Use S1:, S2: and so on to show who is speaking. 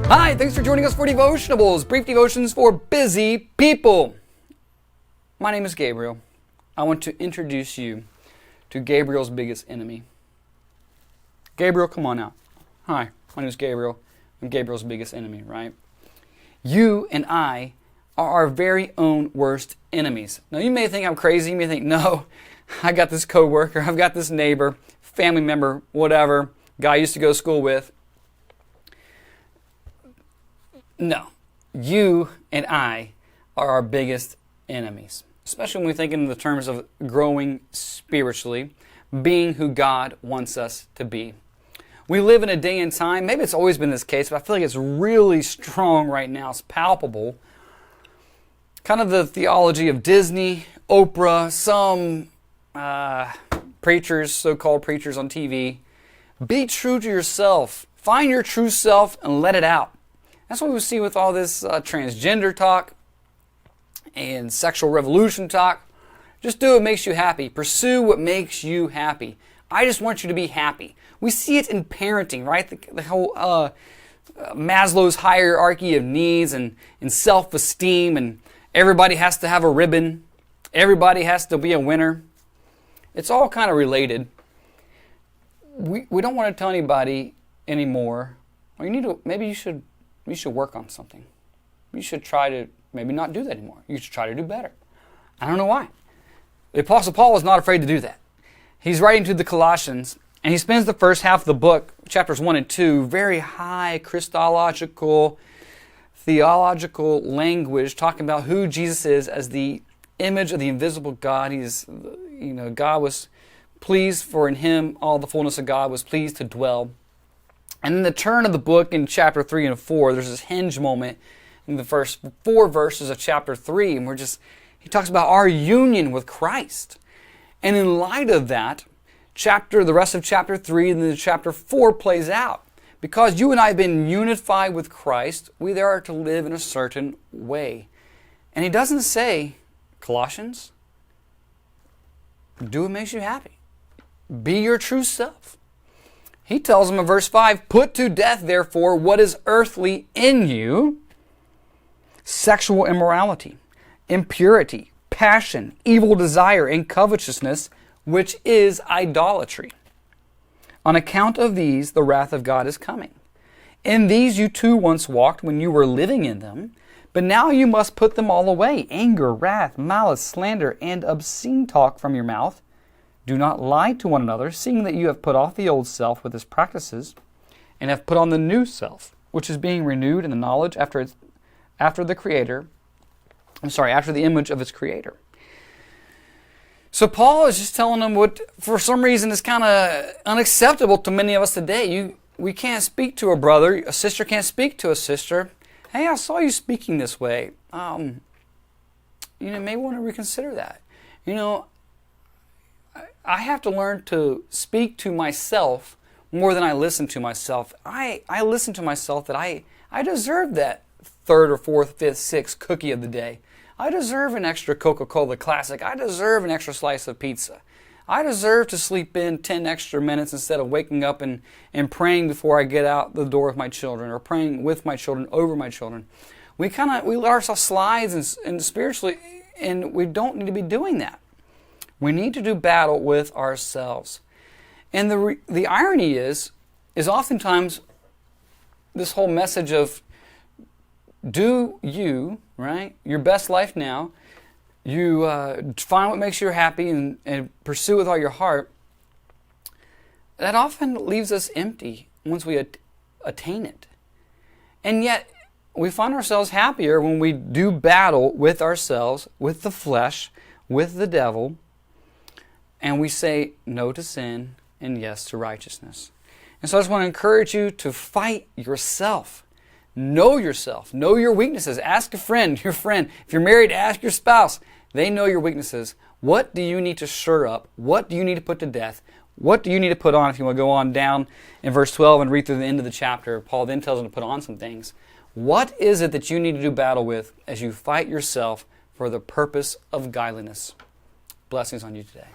S1: Hi, thanks for joining us for Devotionables, brief devotions for busy people. My name is Gabriel. I want to introduce you to Gabriel's biggest enemy. Gabriel, come on out. Hi, my name is Gabriel. I'm Gabriel's biggest enemy, right? You and I are our very own worst enemies. Now, you may think I'm crazy. You may think, no, I got this coworker, I've got this neighbor, family member, whatever, guy I used to go to school with. No, you and I are our biggest enemies, especially when we think in the terms of growing spiritually, being who God wants us to be. We live in a day and time, maybe it's always been this case, but I feel like it's really strong right now. It's palpable. Kind of the theology of Disney, Oprah, some preachers, so-called preachers on TV. Be true to yourself. Find your true self and let it out. That's what we see with all this transgender talk and sexual revolution talk. Just do what makes you happy. Pursue what makes you happy. I just want you to be happy. We see it in parenting, right? The whole Maslow's hierarchy of needs and self-esteem, and everybody has to have a ribbon. Everybody has to be a winner. It's all kind of related. We don't want to tell anybody anymore. Or maybe you should work on something. You should try to maybe not do that anymore. You should try to do better. I don't know why. The Apostle Paul was not afraid to do that. He's writing to the Colossians, and he spends the first half of the book, chapters 1 and 2, very high Christological, theological language, talking about who Jesus is as the image of the invisible God. God was pleased, for in him all the fullness of God was pleased to dwell. And in the turn of the book in chapter 3 and 4, there's this hinge moment in the first 4 verses of chapter 3, and he talks about our union with Christ. And in light of that, the rest of chapter 3 and then chapter 4 plays out. Because you and I have been unified with Christ, we are to live in a certain way. And he doesn't say, Colossians, do what makes you happy. Be your true self. He tells them in verse 5, put to death, therefore, what is earthly in you: sexual immorality, impurity, passion, evil desire, and covetousness, which is idolatry. On account of these, the wrath of God is coming. In these you too once walked when you were living in them, but now you must put them all away: anger, wrath, malice, slander, and obscene talk from your mouth. Do not lie to one another, seeing that you have put off the old self with its practices, and have put on the new self, which is being renewed in the knowledge after the image of its creator. So Paul is just telling them what, for some reason, is kind of unacceptable to many of us today. We can't speak to a brother, a sister can't speak to a sister. Hey, I saw you speaking this way. You may want to reconsider that. I have to learn to speak to myself more than I listen to myself. I listen to myself that I deserve that 3rd or 4th, 5th, 6th cookie of the day. I deserve an extra Coca-Cola Classic. I deserve an extra slice of pizza. I deserve to sleep in 10 extra minutes instead of waking up and praying before I get out the door with my children, or praying with my children, over my children. We let ourselves slide and spiritually, and we don't need to be doing that. We need to do battle with ourselves. And the irony is oftentimes this whole message of do you, right, your best life now, you find what makes you happy and pursue with all your heart, that often leaves us empty once we attain it. And yet we find ourselves happier when we do battle with ourselves, with the flesh, with the devil, and we say no to sin and yes to righteousness. And so I just want to encourage you to fight yourself. Know yourself. Know your weaknesses. Ask a friend, your friend. If you're married, ask your spouse. They know your weaknesses. What do you need to shore up? What do you need to put to death? What do you need to put on? If you want to go on down in verse 12 and read through the end of the chapter, Paul then tells them to put on some things. What is it that you need to do battle with as you fight yourself for the purpose of godliness? Blessings on you today.